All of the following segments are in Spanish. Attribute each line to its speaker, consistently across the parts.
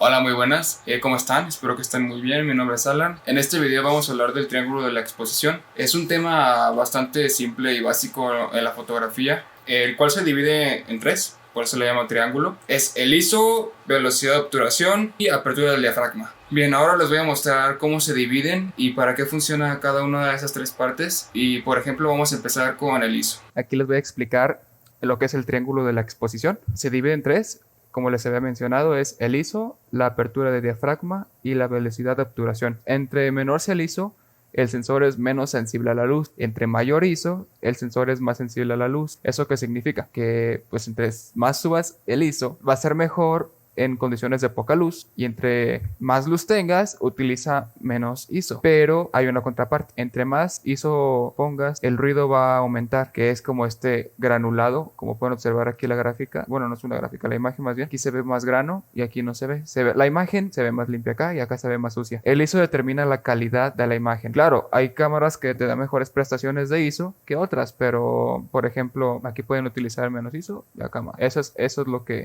Speaker 1: Hola, muy buenas. ¿Cómo están? Espero que estén muy bien. Mi nombre es Alan. En este video vamos a hablar del triángulo de la exposición. Es un tema bastante simple y básico en la fotografía, el cual se divide en tres, por eso le llamo triángulo. Es el ISO, velocidad de obturación y apertura del diafragma. Bien, ahora les voy a mostrar cómo se dividen y para qué funciona cada una de esas tres partes. Y por ejemplo, vamos a empezar con el ISO. Aquí les voy a explicar lo que es el triángulo de la exposición. Se divide en tres. Como les había mencionado, es el ISO, la apertura de diafragma y la velocidad de obturación. Entre menor sea el ISO, el sensor es menos sensible a la luz. Entre mayor ISO, el sensor es más sensible a la luz. ¿Eso qué significa? Que pues entre más subas el ISO, va a ser mejor en condiciones de poca luz, y entre más luz tengas, utiliza menos ISO. Pero hay una contraparte: entre más ISO pongas, el ruido va a aumentar, que es como este granulado, como pueden observar aquí la gráfica. Bueno, no es una gráfica, la imagen más bien. Aquí se ve más grano y aquí no se ve. La imagen se ve más limpia acá y acá se ve más sucia. El ISO determina la calidad de la imagen. Claro, hay cámaras que te dan mejores prestaciones de ISO que otras, pero por ejemplo, aquí pueden utilizar menos ISO y acá más. Eso es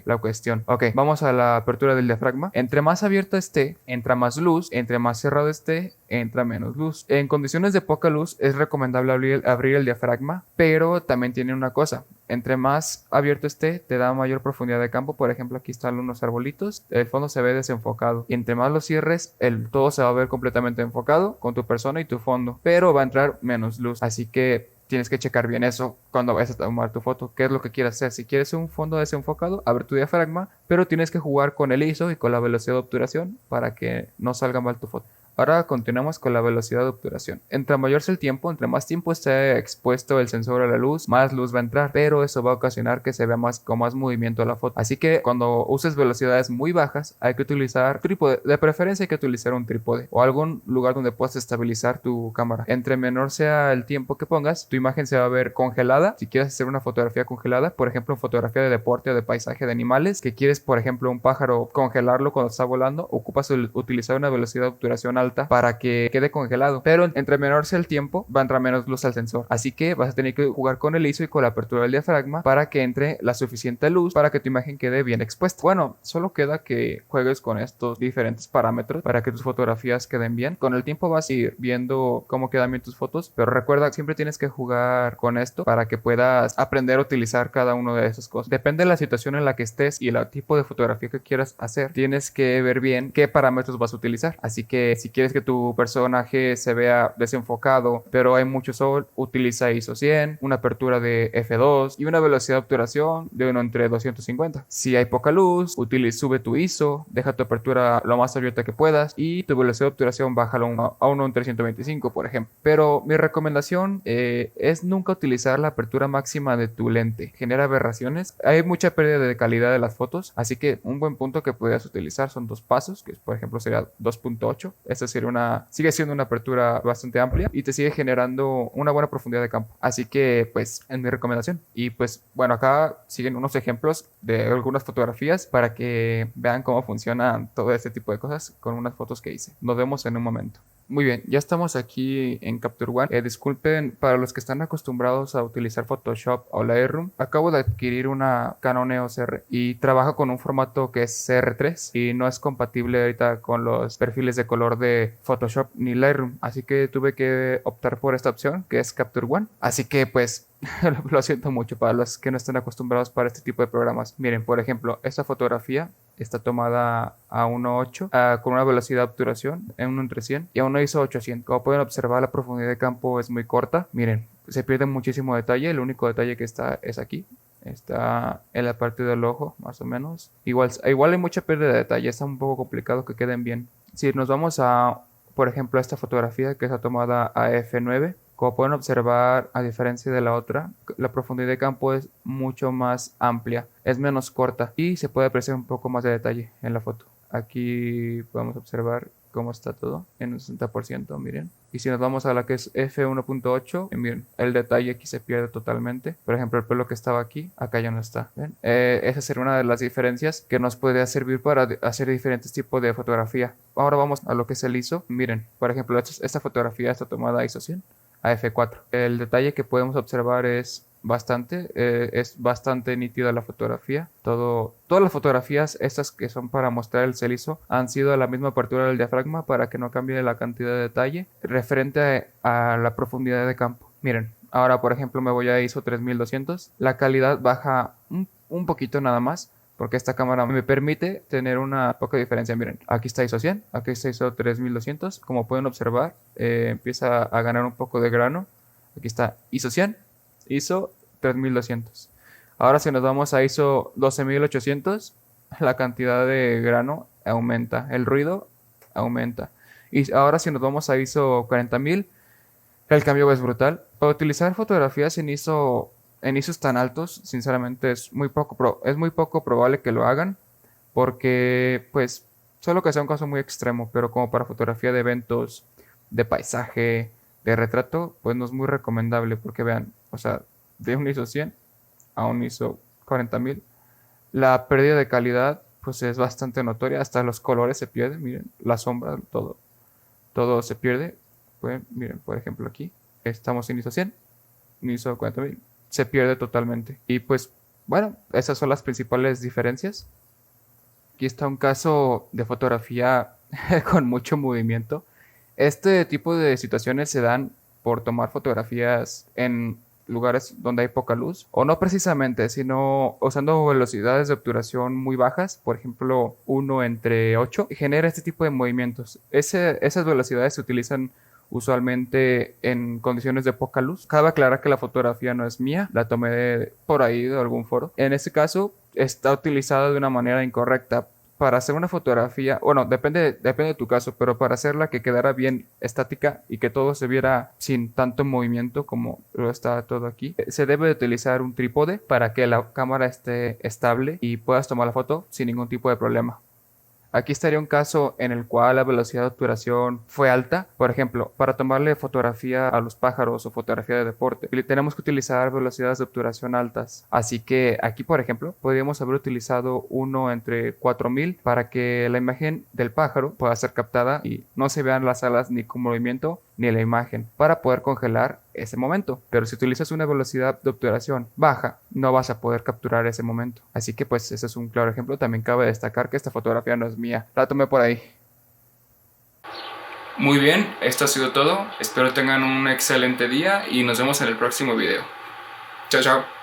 Speaker 1: la cuestión. Ok, vamos a la apertura del diafragma. Entre más abierto esté, entra más luz. Entre más cerrado esté, entra menos luz. En condiciones de poca luz es recomendable abrir el diafragma, pero también tiene una cosa: entre más abierto esté, te da mayor profundidad de campo. Por ejemplo, aquí están unos arbolitos, el fondo se ve desenfocado, y entre más lo cierres, todo se va a ver completamente enfocado con tu persona y tu fondo, pero va a entrar menos luz. Así que tienes que checar bien eso cuando vayas a tomar tu foto. ¿Qué es lo que quieres hacer? Si quieres un fondo desenfocado, abre tu diafragma, pero tienes que jugar con el ISO y con la velocidad de obturación para que no salga mal tu foto. Ahora continuamos con la velocidad de obturación. Entre mayor sea el tiempo, entre más tiempo esté expuesto el sensor a la luz, más luz va a entrar, pero eso va a ocasionar que se vea con más movimiento la foto. Así que cuando uses velocidades muy bajas, hay que utilizar trípode. De preferencia hay que utilizar un trípode o algún lugar donde puedas estabilizar tu cámara. Entre menor sea el tiempo que pongas, tu imagen se va a ver congelada. Si quieres hacer una fotografía congelada, por ejemplo, fotografía de deporte o de paisaje de animales, que quieres, por ejemplo, un pájaro, congelarlo cuando está volando, ocupas utilizar una velocidad de obturación alta para que quede congelado, pero entre menor sea el tiempo, va a entrar menos luz al sensor. Así que vas a tener que jugar con el ISO y con la apertura del diafragma para que entre la suficiente luz para que tu imagen quede bien expuesta. Bueno, solo queda que juegues con estos diferentes parámetros para que tus fotografías queden bien. Con el tiempo vas a ir viendo cómo quedan bien tus fotos, pero recuerda, siempre tienes que jugar con esto para que puedas aprender a utilizar cada una de esas cosas. Depende de la situación en la que estés y el tipo de fotografía que quieras hacer, tienes que ver bien qué parámetros vas a utilizar. Así que si quieres que tu personaje se vea desenfocado, pero hay mucho sol, utiliza ISO 100, una apertura de f2 y una velocidad de obturación de uno entre 250. Si hay poca luz, sube tu ISO, deja tu apertura lo más abierta que puedas y tu velocidad de obturación bájalo a uno entre 125, por ejemplo. Pero mi recomendación es nunca utilizar la apertura máxima de tu lente. Genera aberraciones. Hay mucha pérdida de calidad de las fotos, así que un buen punto que podrías utilizar son dos pasos, que por ejemplo sería 2.8. Esta sería sigue siendo una apertura bastante amplia y te sigue generando una buena profundidad de campo. Así que pues es mi recomendación. Y pues bueno, acá siguen unos ejemplos de algunas fotografías para que vean cómo funciona todo este tipo de cosas con unas fotos que hice. Nos vemos en un momento. Muy bien, ya estamos aquí en Capture One. Disculpen para los que están acostumbrados a utilizar Photoshop o Lightroom. Acabo de adquirir una Canon EOS R y trabaja con un formato que es CR3 y no es compatible ahorita con los perfiles de color de Photoshop ni Lightroom. Así que tuve que optar por esta opción, que es Capture One. Así que pues lo siento mucho para los que no están acostumbrados para este tipo de programas. Miren, por ejemplo, esta fotografía está tomada a 1.8 con una velocidad de obturación en 1 entre 100 y a uno ISO 800. Como pueden observar, la profundidad de campo es muy corta. Miren, se pierde muchísimo detalle. El único detalle que está es aquí. Está en la parte del ojo, más o menos. Igual hay mucha pérdida de detalle. Está un poco complicado que queden bien. Si nos vamos a, por ejemplo, esta fotografía que está tomada a f9, como pueden observar, a diferencia de la otra, la profundidad de campo es mucho más amplia, es menos corta y se puede apreciar un poco más de detalle en la foto. Aquí podemos observar cómo está todo en un 60%, miren. Y si nos vamos a la que es f1.8, miren, el detalle aquí se pierde totalmente. Por ejemplo, el pelo que estaba aquí, acá ya no está. ¿Ven? Esa sería una de las diferencias que nos podría servir para hacer diferentes tipos de fotografía. Ahora vamos a lo que es el ISO. Miren, por ejemplo, esta fotografía está tomada a ISO 100. A f4. El detalle que podemos observar es
Speaker 2: bastante, es bastante nítida la fotografía. Todas las fotografías, estas que son para mostrar el cenizo, han sido a la misma apertura del diafragma para que no cambie la cantidad de detalle referente a la profundidad de campo. Miren, ahora por ejemplo me voy a ISO 3200, la calidad baja un poquito nada más, porque esta cámara me permite tener una poca diferencia. Miren, aquí está ISO 100, aquí está ISO 3200. Como pueden observar, empieza a ganar un poco de grano. Aquí está ISO 100, ISO 3200. Ahora si nos vamos a ISO 12800, la cantidad de grano aumenta, el ruido aumenta. Y ahora si nos vamos a ISO 40000, el cambio es brutal. Para utilizar fotografías en ISOs tan altos, sinceramente es muy poco probable que lo hagan, porque pues solo que sea un caso muy extremo, pero como para fotografía de eventos, de paisaje, de retrato, pues no es muy recomendable, porque vean, o sea, de un ISO 100 a un ISO 40000, la pérdida de calidad pues es bastante notoria, hasta los colores se pierden, miren, la sombra, todo se pierde. Pues, miren, por ejemplo aquí, estamos en ISO 100, ISO 40000, se pierde totalmente. Y pues, bueno, esas son las principales diferencias. Aquí está un caso de fotografía con mucho movimiento. Este tipo de situaciones se dan por tomar fotografías en lugares donde hay poca luz, o no precisamente, sino usando velocidades de obturación muy bajas, por ejemplo 1/8, genera este tipo de movimientos. Esas velocidades se utilizan usualmente en condiciones de poca luz. Cabe aclarar que la fotografía no es mía, la tomé por ahí de algún foro. En este caso está utilizada de una manera incorrecta. Para hacer una fotografía, bueno, depende de tu caso, pero para hacerla que quedara bien estática y que todo se viera sin tanto movimiento como lo está todo aquí, se debe de utilizar un trípode para que la cámara esté estable y puedas tomar la foto sin ningún tipo de problema. Aquí estaría un caso en el cual la velocidad de obturación fue alta. Por ejemplo, para tomarle fotografía a los pájaros o fotografía de deporte, tenemos que utilizar velocidades de obturación altas. Así que aquí, por ejemplo, podríamos haber utilizado uno entre 4000 para que la imagen del pájaro pueda ser captada y no se vean las alas ni con movimiento ni la imagen, para poder congelar ese momento. Pero si utilizas una velocidad de obturación baja, no vas a poder capturar ese momento. Así que pues ese es un claro ejemplo. También cabe destacar que esta fotografía no es mía, la tomé por ahí.
Speaker 1: Muy bien, esto ha sido todo. Espero tengan un excelente día y nos vemos en el próximo video. Chao, chao.